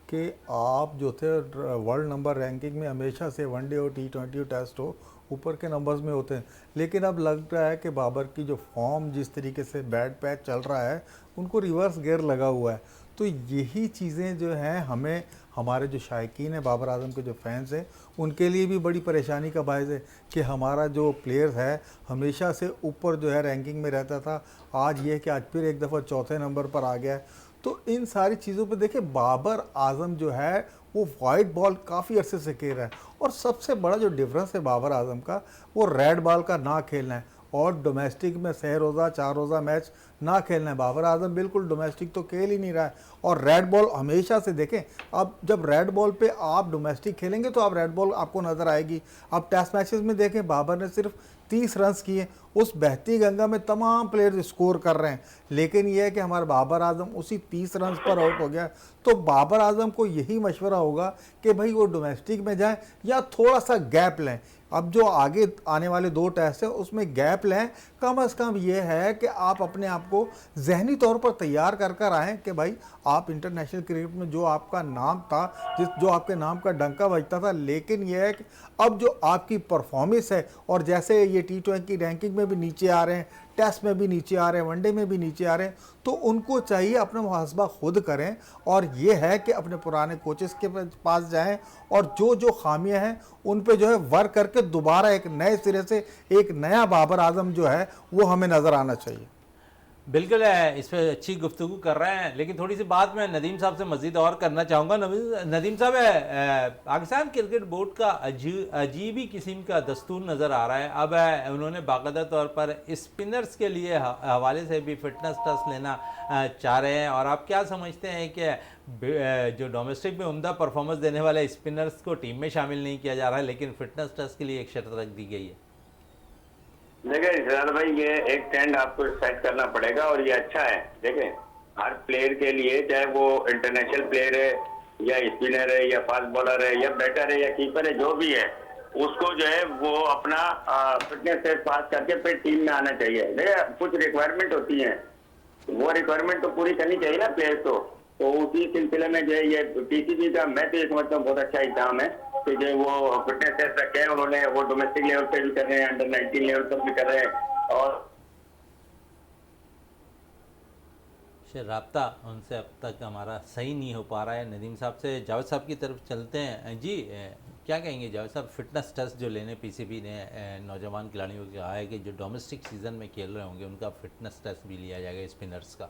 कि आप जो थे वर्ल्ड नंबर रैंकिंग में हमेशा से वनडे हो, T20 हो, टेस्ट हो, ऊपर के नंबर्स में होते हैं। लेकिन अब लग रहा है कि बाबर की जो फॉर्म जिस तरीके से बैड पैच चल रहा है, उनको रिवर्स गियर लगा हुआ है। तो यही चीज़ें जो हैं हमें, हमारे जो शायकीन हैं, बाबर आजम के जो फैंस हैं, उनके लिए भी बड़ी परेशानी का बायस है कि हमारा जो प्लेयर है हमेशा से ऊपर जो है रैंकिंग में रहता था, आज ये कि आज फिर एक दफ़ा चौथे नंबर पर आ गया है। तो इन सारी चीज़ों पे देखिए बाबर आजम जो है वो वाइट बॉल काफ़ी अरसे से खेल रहा है, और सबसे बड़ा जो डिफरेंस है बाबर आजम का, वो रेड बॉल का ना खेलना है और डोमेस्टिक में 6 रोज़ा 4 रोज़ा मैच ना खेलना है। बाबर आजम बिल्कुल डोमेस्टिक तो खेल ही नहीं रहा है, और रेड बॉल हमेशा से देखें, अब जब रेड बॉल पे आप डोमेस्टिक खेलेंगे तो आप रेड बॉल आपको नज़र आएगी। अब टेस्ट मैचेस में देखें बाबर ने सिर्फ 30 रन किए, उस बहती गंगा में तमाम प्लेयर्स स्कोर कर रहे हैं, लेकिन यह है कि हमारा बाबर आजम उसी 30 रन पर आउट हो गया। तो बाबर आजम को यही मशवरा होगा कि भाई वो डोमेस्टिक में जाएं या थोड़ा सा गैप लें। अब जो आगे आने वाले 2 टेस्ट हैं उसमें गैप लें, कम से कम ये है कि आप अपने आप आप को जहनी तौर पर तैयार कर कर आएँ कि भाई आप इंटरनेशनल क्रिकेट में जो आपका नाम था, जो आपके नाम का डंका बजता था, लेकिन यह है कि अब जो आपकी परफॉर्मेंस है और जैसे ये T20 रैंकिंग में भी नीचे आ रहे हैं, टेस्ट में भी नीचे आ रहे हैं, वनडे में भी नीचे आ रहे हैं, तो उनको चाहिए अपना मुहासबा खुद करें और ये है कि अपने पुराने कोचेस के पास जाएं और जो जो खामियां हैं उन पे जो है वर्क करके दोबारा एक नए सिरे से एक नया बाबर आजम जो है वो हमें नज़र आना चाहिए। बिल्कुल है, इस पर अच्छी गुफ्तगू कर रहे हैं, लेकिन थोड़ी सी बात मैं नदीम साहब से मज़ीद और करना चाहूँगा। नदीम साहब, पाकिस्तान क्रिकेट बोर्ड का अजीब ही किस्म का दस्तूर नज़र आ रहा है। अब उन्होंने बाकायदा तौर पर स्पिनर्स के लिए हवाले से भी फिटनेस टेस्ट लेना चाह रहे हैं, और आप क्या समझते हैं कि जो डोमेस्टिक में उम्दा परफॉर्मेंस देने वाले स्पिनर्स को टीम में शामिल नहीं किया जा रहा है, लेकिन फिटनेस टेस्ट के लिए एक शर्त रख दी गई है? देखिए सिद्धार्थ भाई, ये एक ट्रेंड आपको सेट करना पड़ेगा और ये अच्छा है। देखिए हर प्लेयर के लिए, चाहे वो इंटरनेशनल प्लेयर है या स्पिनर है या फास्ट बॉलर है या बैटर है या कीपर है, जो भी है, उसको जो है वो अपना फिटनेस टेस्ट पास करके फिर टीम में आना चाहिए। देखिए कुछ रिक्वायरमेंट होती है, वो रिक्वायरमेंट तो पूरी करनी चाहिए ना प्लेयर को। तो उसी सिलसिले में जो है ये PCB का, मैं तो ये समझता हूँ बहुत अच्छा एग्जाम है कि जो वो फिटनेस टेस्ट रखे हैं उन्होंने, वो डोमेस्टिक लेवल पे भी कर रहे हैं, अंडर 19 लेवल पर भी कर रहे हैं। और रब्ता उनसे अब तक हमारा सही नहीं हो पा रहा है। नदीम साहब से जावेद साहब की तरफ चलते हैं। जी, क्या कहेंगे जावेद साहब, फिटनेस टेस्ट जो लेने PCB ने नौजवान खिलाड़ियों को कहा है कि जो डोमेस्टिक सीज़न में खेल रहे होंगे उनका फिटनेस टेस्ट भी लिया जाएगा स्पिनर्स का?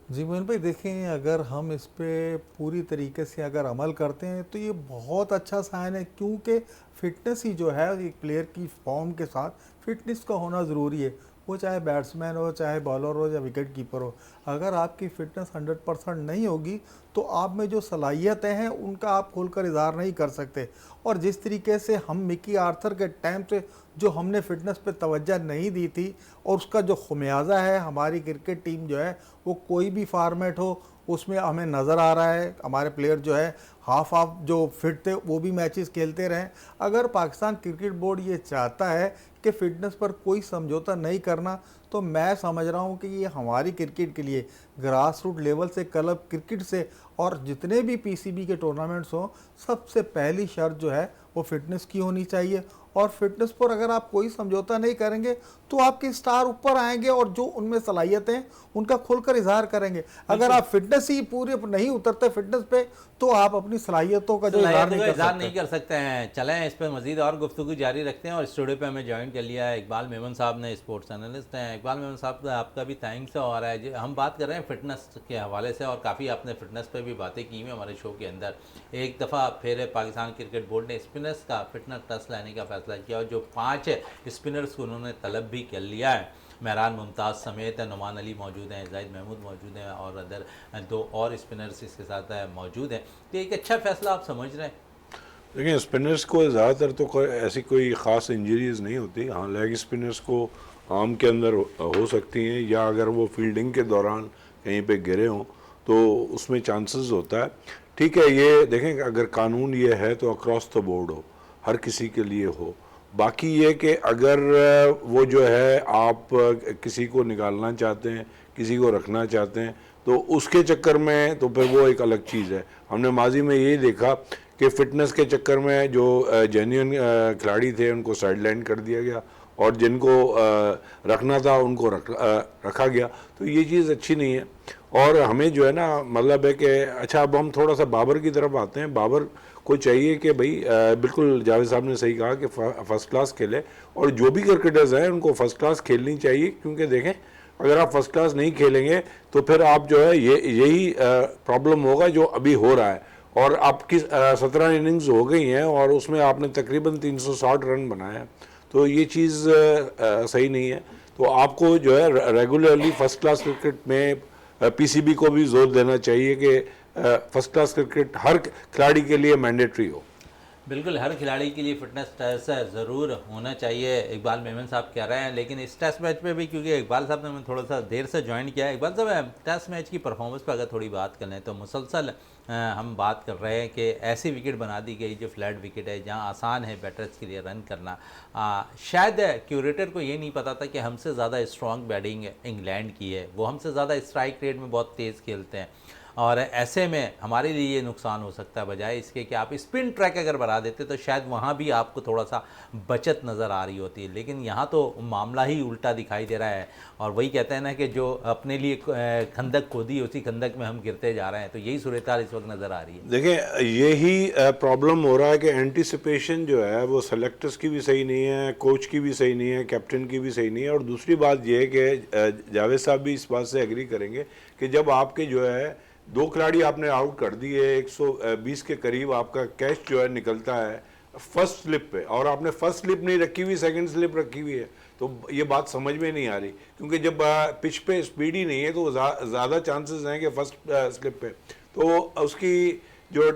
जी मोहन भाई, देखें अगर हम इस पे पूरी तरीके से अगर अमल करते हैं तो ये बहुत अच्छा साइन है, क्योंकि फ़िटनेस ही जो है एक प्लेयर की फॉर्म के साथ फ़िटनेस का होना ज़रूरी है। वो चाहे बैट्समैन हो, चाहे बॉलर हो या विकेट कीपर हो, अगर आपकी फ़िटनेस 100% नहीं होगी तो आप में जो सलाहियतें हैं उनका आप खोलकर इज़हार नहीं कर सकते। और जिस तरीके से हम मिकी आर्थर के टाइम से जो हमने फ़िटनेस पे तवज्जो नहीं दी थी और उसका जो खुमियाजा है, हमारी क्रिकेट टीम जो है वो कोई भी फॉर्मेट हो उसमें हमें नज़र आ रहा है। हमारे प्लेयर जो है हाफ जो फिट थे वो भी मैचेस खेलते रहें। अगर पाकिस्तान क्रिकेट बोर्ड ये चाहता है कि फ़िटनेस पर कोई समझौता नहीं करना, तो मैं समझ रहा हूँ कि ये हमारी क्रिकेट के लिए ग्रास रूट लेवल से, क्लब क्रिकेट से और जितने भी PCB के टूर्नामेंट्स हों, सबसे पहली शर्त जो है वो फिटनेस की होनी चाहिए। और फिटनेस पर अगर आप कोई समझौता नहीं करेंगे तो आपके स्टार ऊपर आएंगे और जो उनमें सलाहियतें हैं उनका खुलकर इजहार करेंगे। अगर आप फिटनेस ही पूरे नहीं उतरते फिटनेस पे तो आप अपनी सलाहियतों का जो इजहार नहीं कर सकते हैं। चलें इस पर मजीद और गुफ्तगू जारी रखते हैं, और स्टूडियो पे हमें ज्वाइन कर लिया है इकबाल मेमन साहब ने, स्पोर्ट्स एनालिस्ट हैं। इकबाल मेमन साहब, आपका भी थैंक्स हो रहा है। हम बात कर रहे हैं फिटनेस के हवाले से, और काफ़ी आपने फिटनेस पर भी बातें की हुई हमारे शो के अंदर। एक दफ़ा फिर पाकिस्तान क्रिकेट बोर्ड ने स्पिनर्स का फिटनेस टेस्ट लाने का फैसला किया, और जो 5 स्पिनर्स को उन्होंने तलब भी कर लिया है। महरान मुमताज़ समेत नुमान अली मौजूद हैं, जाहिद महमूद मौजूद हैं, और अदर 2 और स्पिनर्स इसके साथ मौजूद हैं। तो एक अच्छा फैसला आप समझ रहे हैं? देखिए स्पिनर्स को ज़्यादातर तो ऐसी कोई ख़ास इंजरीज़ नहीं होती। हाँ, लेग स्पिनर्स को आर्म के अंदर हो सकती हैं, या अगर वो फील्डिंग के दौरान कहीं पे गिरे हों तो उसमें चांसेस होता है। ठीक है, ये देखें अगर कानून ये है तो अक्रॉस द बोर्ड हो, हर किसी के लिए हो। बाकी ये कि अगर वो जो है आप किसी को निकालना चाहते हैं, किसी को रखना चाहते हैं, तो उसके चक्कर में तो फिर वो एक अलग चीज़ है। हमने माजी में यही देखा कि फ़िटनेस के चक्कर में जो जेन्युइन खिलाड़ी थे उनको साइडलाइन कर दिया गया, और जिनको रखना था उनको रखा गया। तो ये चीज़ अच्छी नहीं है। और हमें जो है ना, मतलब है कि अच्छा, अब हम थोड़ा सा बाबर की तरफ आते हैं। बाबर को चाहिए कि भाई बिल्कुल जावेद साहब ने सही कहा कि फ़र्स्ट क्लास खेले, और जो भी क्रिकेटर्स हैं उनको फ़र्स्ट क्लास खेलनी चाहिए। क्योंकि देखें अगर आप फर्स्ट क्लास नहीं खेलेंगे तो फिर आप जो है यही प्रॉब्लम होगा जो अभी हो रहा है। और आपकी 17 इनिंग्स हो गई हैं और उसमें आपने तकरीबन 360 रन बनाए हैं, तो ये चीज़ सही नहीं है। तो आपको जो है रेगुलरली फर्स्ट क्लास क्रिकेट में PCB को भी जोर देना चाहिए कि फर्स्ट क्लास क्रिकेट हर खिलाड़ी के लिए मैंडेटरी हो। बिल्कुल, हर खिलाड़ी के लिए फिटनेस टेस्ट ज़रूर होना चाहिए, इकबाल मेमन साहब कह रहे हैं। लेकिन इस टेस्ट मैच पे भी, क्योंकि इकबाल साहब ने मैं थोड़ा सा देर से ज्वाइन किया है, इकबाल साहब टेस्ट मैच की परफॉर्मेंस पर अगर थोड़ी बात कर लें तो मुसलसल हम बात कर रहे हैं कि ऐसी विकेट बना दी गई जो फ्लैट विकेट है, जहां आसान है बैटर्स के लिए रन करना। शायद क्यूरेटर को ये नहीं पता था कि हमसे ज़्यादा स्ट्रॉन्ग बैटिंग इंग्लैंड की है, वो हमसे ज़्यादा स्ट्राइक रेट में बहुत तेज़ खेलते हैं, और ऐसे में हमारे लिए ये नुकसान हो सकता है। बजाय इसके कि आप स्पिन ट्रैक अगर बढ़ा देते तो शायद वहाँ भी आपको थोड़ा सा बचत नज़र आ रही होती है, लेकिन यहाँ तो मामला ही उल्टा दिखाई दे रहा है। और वही कहते हैं ना कि जो अपने लिए खंदक खोदी उसी खंदक में हम गिरते जा रहे हैं, तो यही सूरत हाल इस वक्त नज़र आ रही है। देखिए, यही प्रॉब्लम हो रहा है कि एंटीसिपेशन जो है वो सेलेक्टर्स की भी सही नहीं है, कोच की भी सही नहीं है, कैप्टन की भी सही नहीं है। और दूसरी बात ये है कि जावेद साहब भी इस बात से एग्री करेंगे कि जब आपके जो है 2 खिलाड़ी आपने आउट कर दिए, 120 के करीब आपका कैच जो है निकलता है फर्स्ट स्लिप पे, और आपने फर्स्ट स्लिप नहीं रखी हुई, सेकंड स्लिप रखी हुई है, तो ये बात समझ में नहीं आ रही। क्योंकि जब पिच पे स्पीड ही नहीं है तो ज़्यादा चांसेस हैं कि फर्स्ट स्लिप पे तो उसकी जो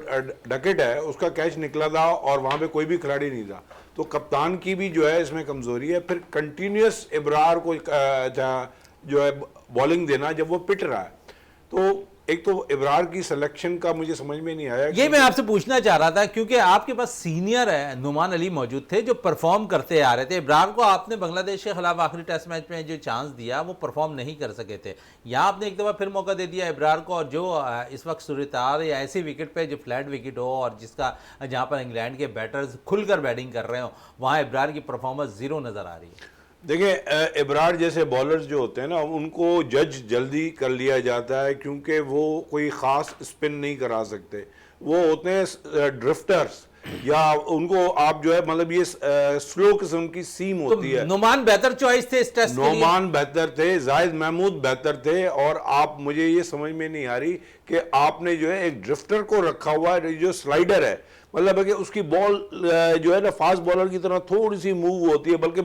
डकेट है उसका कैच निकला था और वहाँ पे कोई भी खिलाड़ी नहीं था। तो कप्तान की भी जो है इसमें कमज़ोरी है। फिर कंटिन्यूस इब्रार को जो है बॉलिंग देना जब वो पिट रहा है, तो एक तो इब्रार की सिलेक्शन का मुझे समझ में नहीं आया। ये मैं आपसे पूछना चाह रहा था, क्योंकि आपके पास सीनियर है नुमान अली मौजूद थे जो परफॉर्म करते आ रहे थे। इब्रार को आपने बांग्लादेश के खिलाफ आखिरी टेस्ट मैच में जो चांस दिया वो परफॉर्म नहीं कर सके थे, यहाँ आपने एक दफ़ा फिर मौका दे दिया इब्रार को। और जो इस वक्त सूरत-ए-हाल या ऐसी विकेट पे जो फ्लैट विकेट हो और जिसका जहाँ पर इंग्लैंड के बैटर्स खुलकर बैटिंग कर रहे हो, वहाँ इब्रार की परफॉर्मेंस ज़ीरो नज़र आ रही है। देखिए, इब्रार जैसे बॉलर्स जो होते हैं ना, उनको जज जल्दी कर लिया जाता है क्योंकि वो कोई ख़ास स्पिन नहीं करा सकते। वो होते हैं ड्रिफ्टर्स, या उनको आप जो है मतलब ये स्लो किस्म की सीम होती है। नुमान बेहतर चॉइस थे इस टेस्ट के लिए। नुमान बेहतर थे, जाहिद महमूद बेहतर थे, और आप मुझे ये समझ में नहीं आ रही कि आपने जो है एक ड्रिफ्टर को रखा हुआ है जो स्लाइडर है, मतलब है कि उसकी बॉल जो है ना फास्ट बॉलर की तरह थोड़ी सी मूव होती है, बल्कि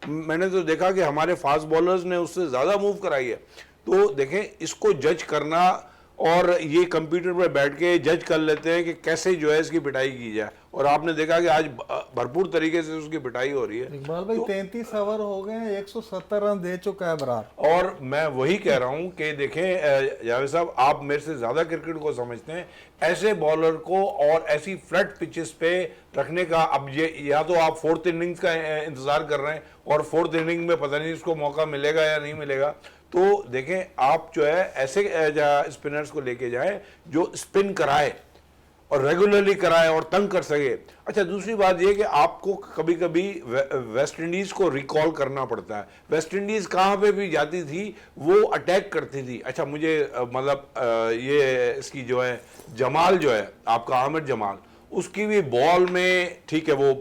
मैंने तो देखा कि हमारे फास्ट बॉलर्स ने उससे ज़्यादा मूव कराई है। तो देखें, इसको जज करना, और ये कंप्यूटर पर बैठ के जज कर लेते हैं कि कैसे जो है इसकी पिटाई की जाए, और आपने देखा कि आज भरपूर तरीके से उसकी पिटाई हो रही है। इकबाल भाई 33 ओवर हो गए हैं, 170 रन दे चुका है इब्रार। और मैं वही कह रहा हूं कि देखें जावेद साहब, आप मेरे से ज़्यादा क्रिकेट को समझते हैं। ऐसे बॉलर को और ऐसी फ्लैट पिचेस पे रखने का, अब ये या तो आप 4th इनिंग्स का इंतज़ार कर रहे हैं और 4th इनिंग में पता नहीं इसको मौका मिलेगा या नहीं मिलेगा। तो देखें, आप जो है ऐसे स्पिनर्स को लेके जाएं जो स्पिन कराए और रेगुलरली कराए और तंग कर सके। अच्छा, दूसरी बात यह कि आपको कभी कभी वेस्ट इंडीज़ को रिकॉल करना पड़ता है। वेस्ट इंडीज़ कहाँ पे भी जाती थी वो अटैक करती थी। अच्छा, मुझे मतलब ये इसकी जो है जमाल जो है आपका आमिर जमाल, उसकी भी बॉल में ठीक है वो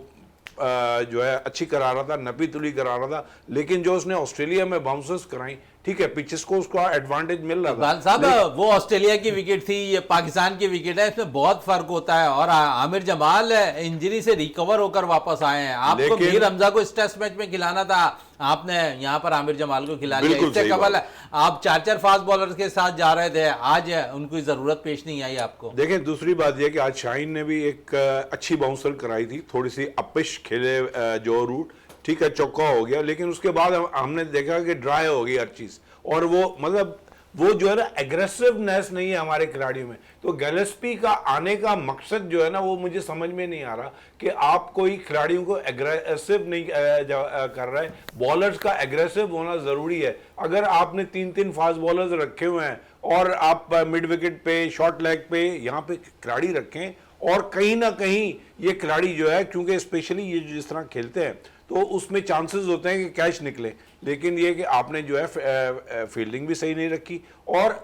जो है अच्छी करा रहा था, नपी तुली करा रहा था, लेकिन जो उसने ऑस्ट्रेलिया में बाउंसर्स कराई, ठीक है पिचेस को उसको एडवांटेज मिल रहा था। साहब, वो ऑस्ट्रेलिया की विकेट थी, ये पाकिस्तान की विकेट है, इसमें बहुत फर्क होता है। और आमिर जमाल इंजरी से रिकवर होकर वापस आए हैं। आपको मीर हमजा को इस टेस्ट मैच में खिलाना था, आपने यहाँ पर आमिर जमाल को खिला लिया। इससे कबल आप 4 फास्ट बॉलर्स के साथ जा रहे थे, आज उनकी जरूरत पेश नहीं आई आपको। देखें, दूसरी बात यह कि आज शाहीन ने भी एक अच्छी बाउंसर कराई थी, थोड़ी सी अपिश खेले जो रूट, ठीक है चौका हो गया, लेकिन उसके बाद हमने देखा कि ड्राई हो गई हर चीज़, और वो मतलब वो जो है ना एग्रेसिवनेस नहीं है हमारे खिलाड़ियों में। तो गैलेस्पी का आने का मकसद जो है ना वो मुझे समझ में नहीं आ रहा कि आप कोई खिलाड़ियों को एग्रेसिव नहीं कर रहे। बॉलर्स का एग्रेसिव होना ज़रूरी है। अगर आपने 3 फास्ट बॉलर्स रखे हुए हैं और आप मिड विकेट पे, शॉर्ट लेग पे यहाँ पे खिलाड़ी रखें, और कहीं ना कहीं ये खिलाड़ी जो है, क्योंकि स्पेशली ये जिस तरह खेलते हैं तो उसमें चांसेस होते हैं कि कैच निकले, लेकिन ये कि आपने जो है फील्डिंग भी सही नहीं रखी। और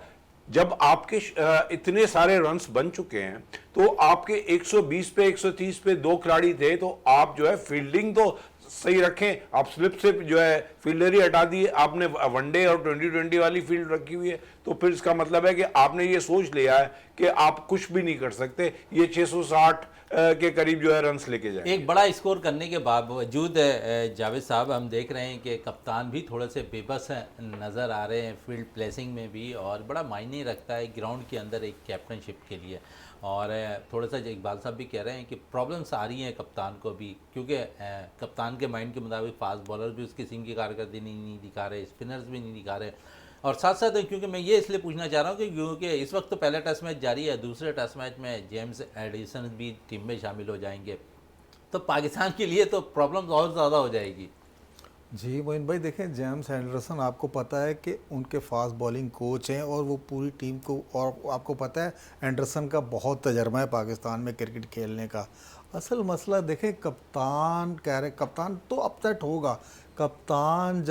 जब आपके इतने सारे रन्स बन चुके हैं तो आपके 120 पे 130 पे 2 खिलाड़ी थे, तो आप जो है फील्डिंग तो सही रखें। आप स्लिप से जो है फील्डर ही हटा दिए, आपने वनडे और 2020 वाली फील्ड रखी हुई है, तो फिर इसका मतलब है कि आपने ये सोच लिया है कि आप कुछ भी नहीं कर सकते, ये 660 के करीब जो है रन्स लेके जाए। एक बड़ा स्कोर करने के बावजूद जावेद साहब, हम देख रहे हैं कि कप्तान भी थोड़े से बेबस नज़र आ रहे हैं फील्ड प्लेसिंग में भी, और बड़ा मायने रखता है ग्राउंड के अंदर एक कैप्टनशिप के लिए। और थोड़ा सा इकबाल साहब भी कह रहे हैं कि प्रॉब्लम्स आ रही हैं कप्तान को भी, क्योंकि कप्तान के माइंड के मुताबिक फास्ट बॉलर भी उसकी किस्म की कारकर्दगी नहीं दिखा रहे, स्पिनर्स भी नहीं दिखा रहे। और साथ साथ क्योंकि मैं ये इसलिए पूछना चाह रहा हूँ कि क्योंकि इस वक्त तो पहला टेस्ट मैच जारी है, दूसरे टेस्ट मैच में जेम्स एडिसन भी टीम में शामिल हो जाएंगे, तो पाकिस्तान के लिए तो प्रॉब्लम और ज़्यादा हो जाएगी। जी मोइन भाई, देखें जेम्स एंडरसन आपको पता है कि उनके फास्ट बॉलिंग कोच हैं और वो पूरी टीम को, और आपको पता है एंडरसन का बहुत तजर्बा है पाकिस्तान में क्रिकेट खेलने का। असल मसला देखें, कप्तान कह रहे, कप्तान तो अपसेट होगा। कप्तान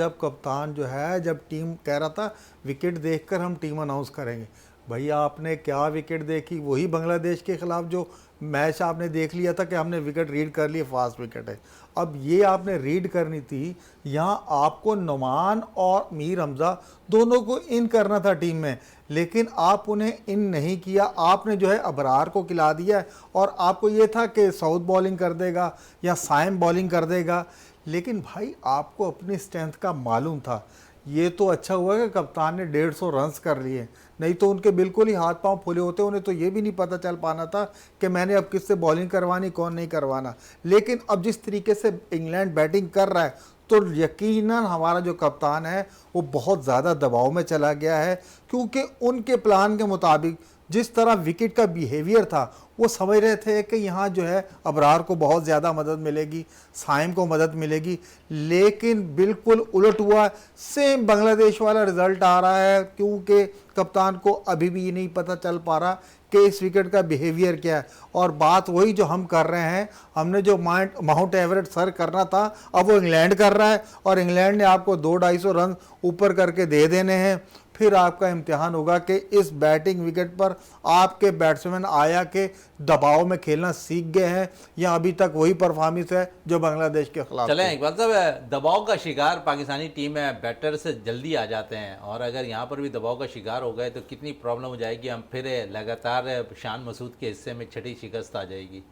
जो है, जब टीम कह रहा था विकेट देखकर हम टीम अनाउंस करेंगे, भैया आपने क्या विकेट देखी? वही बांग्लादेश के ख़िलाफ़ जो मैच आपने देख लिया था कि हमने विकेट रीड कर लिए, फास्ट विकेट है। अब ये आपने रीड करनी थी, यहाँ आपको नुमान और मीर हमज़ा दोनों को इन करना था टीम में, लेकिन आप उन्हें इन नहीं किया। आपने जो है अबरार को खिला दिया और आपको ये था कि साउथ बॉलिंग कर देगा या साइम बॉलिंग कर देगा, लेकिन भाई आपको अपनी स्ट्रेंथ का मालूम था। ये तो अच्छा हुआ कि कप्तान ने 150 रन्स कर लिए, नहीं तो उनके बिल्कुल ही हाथ पांव फूले होते, उन्हें तो ये भी नहीं पता चल पाना था कि मैंने अब किससे बॉलिंग करवानी, कौन नहीं करवाना। लेकिन अब जिस तरीके से इंग्लैंड बैटिंग कर रहा है तो यकीनन हमारा जो कप्तान है वो बहुत ज़्यादा दबाव में चला गया है, क्योंकि उनके प्लान के मुताबिक जिस तरह विकेट का बिहेवियर था वो समझ रहे थे कि यहाँ जो है अबरार को बहुत ज़्यादा मदद मिलेगी, साइम को मदद मिलेगी, लेकिन बिल्कुल उलट हुआ। सेम बांग्लादेश वाला रिज़ल्ट आ रहा है, क्योंकि कप्तान को अभी भी ये नहीं पता चल पा रहा कि इस विकेट का बिहेवियर क्या है। और बात वही जो हम कर रहे हैं, हमने जो माउंट एवरेस्ट सर करना था अब वो इंग्लैंड कर रहा है, और इंग्लैंड ने आपको 200-250 रन ऊपर करके दे देने हैं। फिर आपका इम्तिहान होगा कि इस बैटिंग विकेट पर आपके बैट्समैन आया के दबाव में खेलना सीख गए हैं या अभी तक वही परफॉर्मेंस है जो बांग्लादेश के खिलाफ। चलें इकबाल साहब, दबाव का शिकार पाकिस्तानी टीम है, बैटर से जल्दी आ जाते हैं, और अगर यहाँ पर भी दबाव का शिकार हो गए तो कितनी प्रॉब्लम हो जाएगी। हम फिर लगातार शान मसूद के हिस्से में छठी शिकस्त आ जाएगी।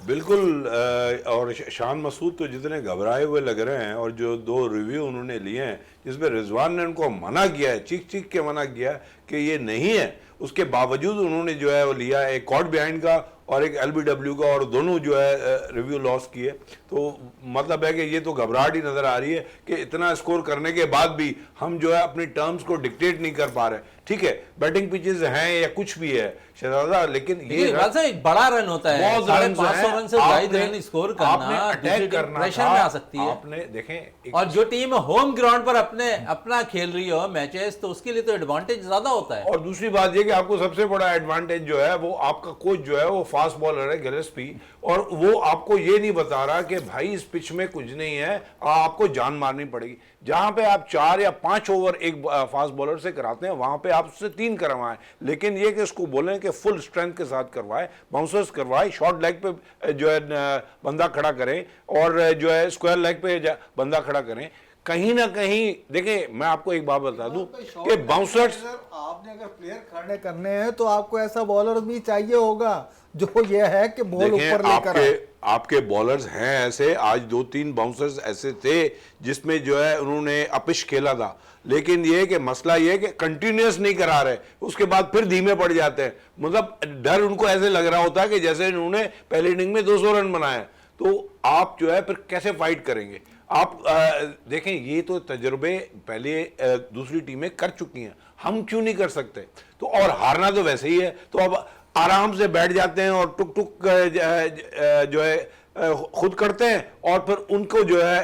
बिल्कुल। और शान मसूद तो जितने घबराए हुए लग रहे हैं, और जो 2 रिव्यू उन्होंने लिए हैं जिसमें रिजवान ने उनको मना किया है, चीख चीख के मना किया कि ये नहीं है, उसके बावजूद उन्होंने जो है वो लिया है, एक कॉट बिहाइंड का और एक LBW का, और दोनों जो है रिव्यू लॉस किए। तो मतलब है कि ये तो घबराहट ही नज़र आ रही है कि इतना स्कोर करने के बाद भी हम जो है अपनी टर्म्स को डिक्टेट नहीं कर पा रहे। ठीक है, बैटिंग पिचेस हैं या कुछ भी है शहजादा, लेकिन ये एक बड़ा रन होता है, 550 रन से ज्यादा रन स्कोर करना, अटैक करना प्रेशर में आ सकती है। आपने देखें, और जो टीम होम ग्राउंड पर अपना खेल रही हो मैचेस, तो उसके लिए तो एडवांटेज ज्यादा होता है। और दूसरी बात ये कि आपको सबसे बड़ा एडवांटेज जो है वो आपका कोच जो है वो फास्ट बॉलर है गिलेस्पी, और वो आपको ये नहीं बता रहा कि भाई इस पिच में कुछ नहीं है, आपको जान मारनी पड़ेगी। जहां पे आप 4 या 5 ओवर एक फास्ट बॉलर से कराते हैं, वहां पे आप उससे 3 करवाएं, लेकिन ये कि उसको बोलें कि फुल स्ट्रेंथ के साथ करवाएं, बाउंसर्स करवाएं, शॉर्ट लेग पे जो है बंदा खड़ा करें, और जो है स्क्वायर लेग पे बंदा खड़ा करें। कहीं ना कहीं देखें, मैं आपको एक बात बता दूं कि बाउंसर्स, आपने अगर प्लेयर खड़े करने हैं तो आपको ऐसा बॉलर भी चाहिए होगा जो ये है कि बॉल ऊपर लेकर आए। आपके बॉलर्स हैं ऐसे, आज 2-3 बाउंसर्स ऐसे थे जिसमें जो है उन्होंने अपिश खेला था, लेकिन ये कि मसला ये कि कंटिन्यूस नहीं करा रहे, उसके बाद फिर धीमे पड़ जाते हैं। मतलब डर उनको ऐसे लग रहा होता है कि जैसे उन्होंने पहली इनिंग में 200 रन बनाए, तो आप जो है फिर कैसे फाइट करेंगे। आप देखें, ये तो तजुर्बे पहले दूसरी टीमें कर चुकी हैं, हम क्यों नहीं कर सकते। तो और हारना तो वैसे ही है, तो अब आराम से बैठ जाते हैं और टुक टुक जो है खुद करते हैं, और फिर उनको जो है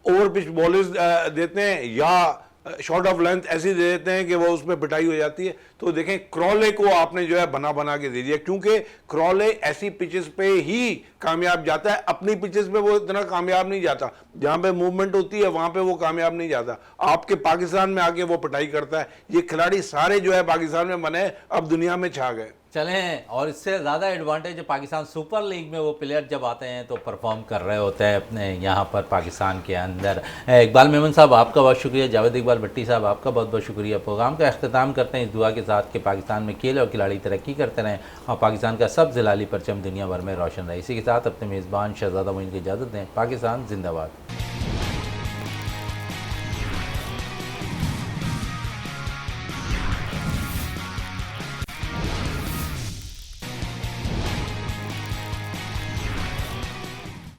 ओवर पिच बॉलिंग देते हैं या शॉर्ट ऑफ लेंथ ऐसी दे देते हैं कि वो उसमें पिटाई हो जाती है। तो देखें, क्रॉले को आपने जो है बना के दे दिया, क्योंकि क्रॉले ऐसी पिचेस पे ही कामयाब जाता है, अपनी पिचेस पे वो इतना कामयाब नहीं जाता, जहां पे मूवमेंट होती है वहां पे वो कामयाब नहीं जाता। आपके पाकिस्तान में आके वो पिटाई करता है। ये खिलाड़ी सारे जो है पाकिस्तान में बने, अब दुनिया में छा गए। चलें, और इससे ज़्यादा एडवांटेज पाकिस्तान सुपर लीग में वो प्लेयर जब आते हैं तो परफॉर्म कर रहे होते हैं अपने यहाँ पर पाकिस्तान के अंदर। इकबाल मेमन साहब आपका बहुत शुक्रिया, जावेद इकबाल भट्टी साहब आपका बहुत बहुत शुक्रिया। प्रोग्राम का अख्ताम करते हैं इस दुआ के साथ कि पाकिस्तान में खेल और खिलाड़ी तरक्की करते रहें और पाकिस्तान का सब जिलाली परचम दुनिया भर में रोशन रहे। इसी के साथ अपने मेज़बान शहजादा मोइन की इजाज़त दें। पाकिस्तान जिंदाबाद।